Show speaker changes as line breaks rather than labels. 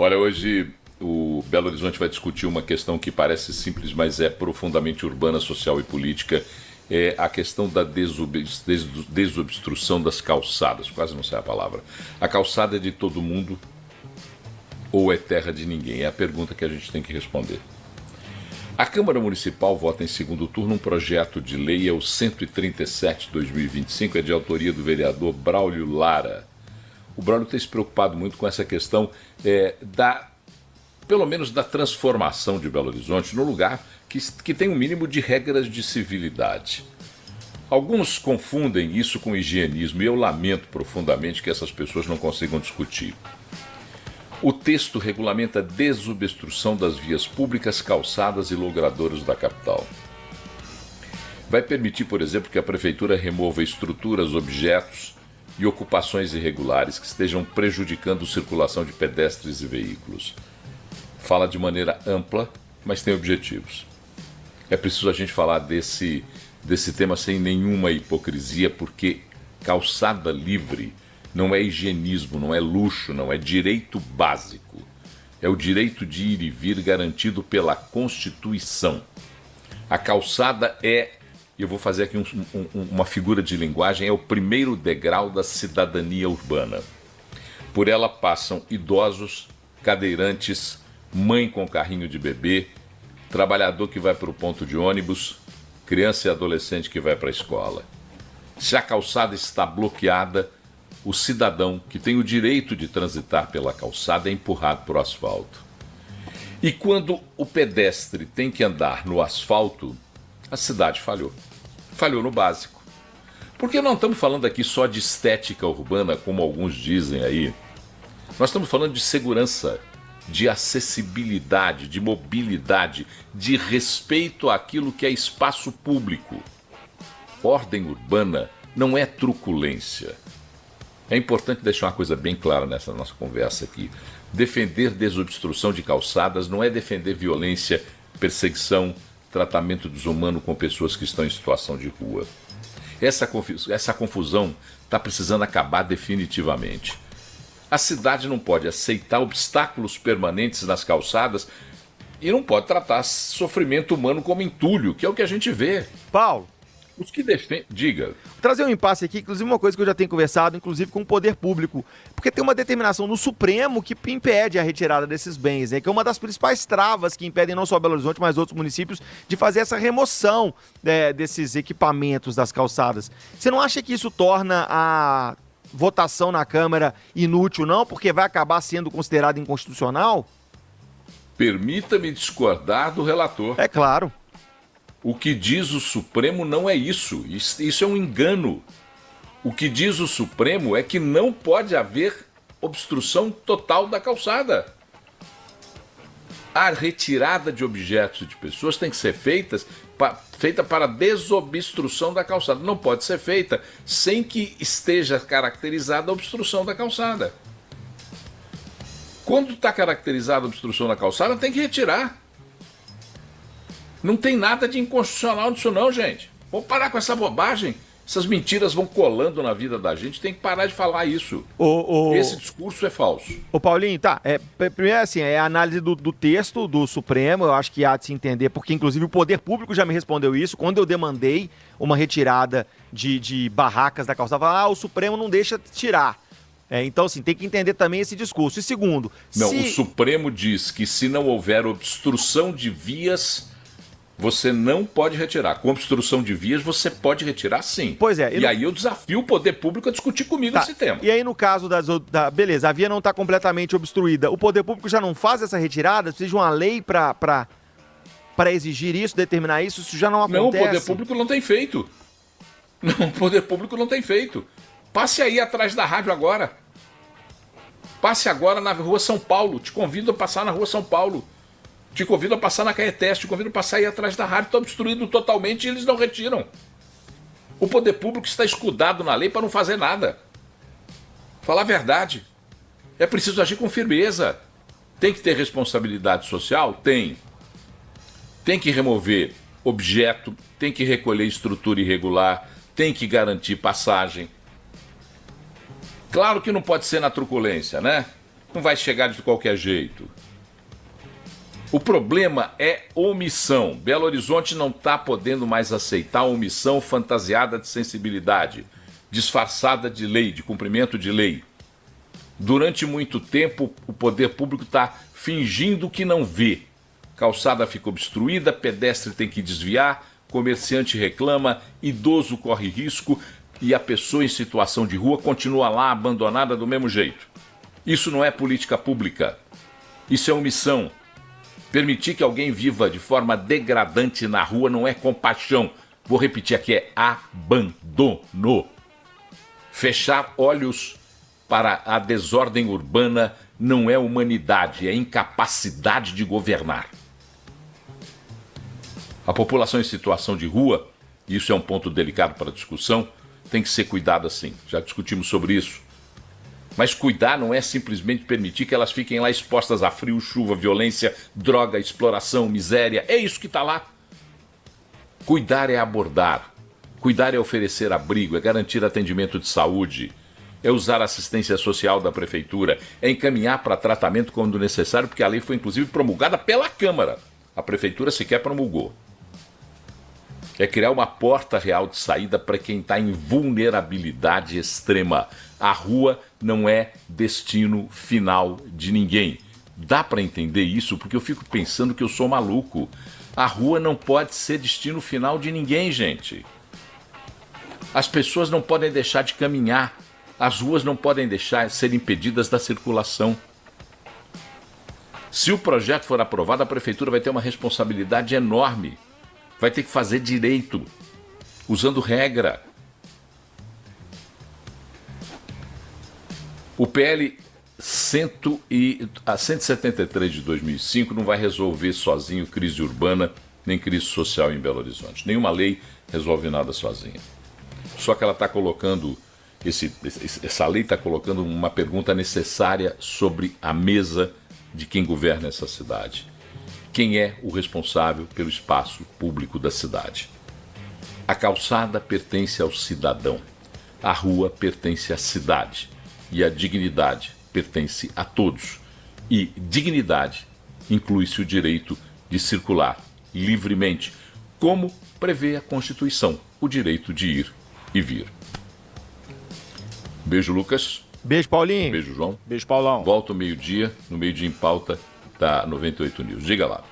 Olha, hoje o Belo Horizonte vai discutir uma questão que parece simples, mas é profundamente urbana, social e política. É a questão da desobstrução das calçadas, quase não sei a palavra. A calçada é de todo mundo ou é terra de ninguém? É a pergunta que a gente tem que responder. A Câmara Municipal vota em segundo turno um projeto de lei, é o 137/2025, é de autoria do vereador Braulio Lara. O Braulio tem se preocupado muito com essa questão pelo menos da transformação de Belo Horizonte num lugar que tem um mínimo de regras de civilidade. Alguns confundem isso com higienismo e eu lamento profundamente que essas pessoas não consigam discutir. O texto regulamenta a desobstrução das vias públicas, calçadas e logradouros da capital. Vai permitir, por exemplo, que a prefeitura remova estruturas, objetos e ocupações irregulares que estejam prejudicando a circulação de pedestres e veículos. Fala de maneira ampla, mas tem objetivos. É preciso a gente falar desse tema sem nenhuma hipocrisia, porque calçada livre não é higienismo, não é luxo, não é direito básico. É o direito de ir e vir garantido pela Constituição. A calçada eu vou fazer aqui uma figura de linguagem, é o primeiro degrau da cidadania urbana. Por ela passam idosos, cadeirantes, mãe com carrinho de bebê, trabalhador que vai para o ponto de ônibus, criança e adolescente que vai para a escola. Se a calçada está bloqueada, o cidadão que tem o direito de transitar pela calçada é empurrado para o asfalto. E quando o pedestre tem que andar no asfalto, a cidade falhou. Falhou no básico. Porque não estamos falando aqui só de estética urbana, como alguns dizem aí. Nós estamos falando de segurança, de acessibilidade, de mobilidade, de respeito àquilo que é espaço público. Ordem urbana não é truculência. É importante deixar uma coisa bem clara nessa nossa conversa aqui. Defender desobstrução de calçadas não é defender violência, perseguição, tratamento desumano com pessoas que estão em situação de rua. Essa confusão está precisando acabar definitivamente. A cidade não pode aceitar obstáculos permanentes nas calçadas e não pode tratar sofrimento humano como entulho, que é o que a gente vê.
Paulo,
os que defendem... Diga.
Vou trazer um impasse aqui, inclusive uma coisa que eu já tenho conversado, inclusive com o poder público, porque tem uma determinação no Supremo que impede a retirada desses bens, né? Que é uma das principais travas que impedem não só Belo Horizonte, mas outros municípios de fazer essa remoção desses equipamentos das calçadas. Você não acha que isso torna a votação na Câmara inútil, não? Porque vai acabar sendo considerado inconstitucional?
Permita-me discordar do relator.
É claro.
O que diz o Supremo não é isso. Isso é um engano. O que diz o Supremo é que não pode haver obstrução total da calçada. A retirada de objetos de pessoas tem que ser feita para desobstrução da calçada. Não pode ser feita sem que esteja caracterizada a obstrução da calçada. Quando está caracterizada a obstrução da calçada, tem que retirar. Não tem nada de inconstitucional nisso não, gente. Vamos parar com essa bobagem. Essas mentiras vão colando na vida da gente, tem que parar de falar isso. Esse discurso é falso.
Ô Paulinho, tá, primeiro assim, é a análise do texto do Supremo, eu acho que há de se entender, porque inclusive o poder público já me respondeu isso, quando eu demandei uma retirada de barracas da calçada, o Supremo não deixa tirar. Então, assim, tem que entender também esse discurso. E segundo...
O Supremo diz que se não houver obstrução de vias... Você não pode retirar. Com obstrução de vias, você pode retirar sim.
Pois é.
E aí eu desafio o poder público a discutir comigo esse tema.
E aí no caso beleza, a via não está completamente obstruída. O poder público já não faz essa retirada? Precisa de uma lei para exigir isso, determinar isso? Isso já não acontece?
Não, o poder público não tem feito. Não, o poder público não tem feito. Passe aí atrás da rádio agora. Passe agora na Rua São Paulo. Te convido a passar na Rua São Paulo. Te convido a passar na Caetés, te convido a passar aí atrás da rádio, está obstruído totalmente e eles não retiram. O poder público está escudado na lei para não fazer nada. Falar a verdade. É preciso agir com firmeza. Tem que ter responsabilidade social? Tem. Tem que remover objeto, tem que recolher estrutura irregular, tem que garantir passagem. Claro que não pode ser na truculência, né? Não vai chegar de qualquer jeito. O problema é omissão. Belo Horizonte não está podendo mais aceitar a omissão fantasiada de sensibilidade, disfarçada de lei, de cumprimento de lei. Durante muito tempo, o poder público está fingindo que não vê. Calçada fica obstruída, pedestre tem que desviar, comerciante reclama, idoso corre risco e a pessoa em situação de rua continua lá abandonada do mesmo jeito. Isso não é política pública. Isso é omissão. Permitir que alguém viva de forma degradante na rua não é compaixão. Vou repetir aqui, é abandono. Fechar olhos para a desordem urbana não é humanidade, é incapacidade de governar. A população em situação de rua, e isso é um ponto delicado para a discussão, tem que ser cuidada sim. Já discutimos sobre isso. Mas cuidar não é simplesmente permitir que elas fiquem lá expostas a frio, chuva, violência, droga, exploração, miséria. É isso que está lá. Cuidar é abordar. Cuidar é oferecer abrigo, é garantir atendimento de saúde, é usar a assistência social da prefeitura, é encaminhar para tratamento quando necessário, porque a lei foi inclusive promulgada pela Câmara. A prefeitura sequer promulgou. É criar uma porta real de saída para quem está em vulnerabilidade extrema. A rua não é destino final de ninguém. Dá para entender isso? Porque eu fico pensando que eu sou maluco. A rua não pode ser destino final de ninguém, gente. As pessoas não podem deixar de caminhar. As ruas não podem deixar de ser impedidas da circulação. Se o projeto for aprovado, a prefeitura vai ter uma responsabilidade enorme. Vai ter que fazer direito, usando regra. O PL 173 de 2005 não vai resolver sozinho crise urbana nem crise social em Belo Horizonte. Nenhuma lei resolve nada sozinha. Só que ela está colocando, essa lei está colocando uma pergunta necessária sobre a mesa de quem governa essa cidade. Quem é o responsável pelo espaço público da cidade? A calçada pertence ao cidadão, a rua pertence à cidade e a dignidade pertence a todos. E dignidade inclui-se o direito de circular livremente, como prevê a Constituição, o direito de ir e vir. Beijo, Lucas.
Beijo, Paulinho.
Beijo, João.
Beijo, Paulão.
Volta ao meio-dia, no Meio Dia em Pauta da 98 News. Diga lá.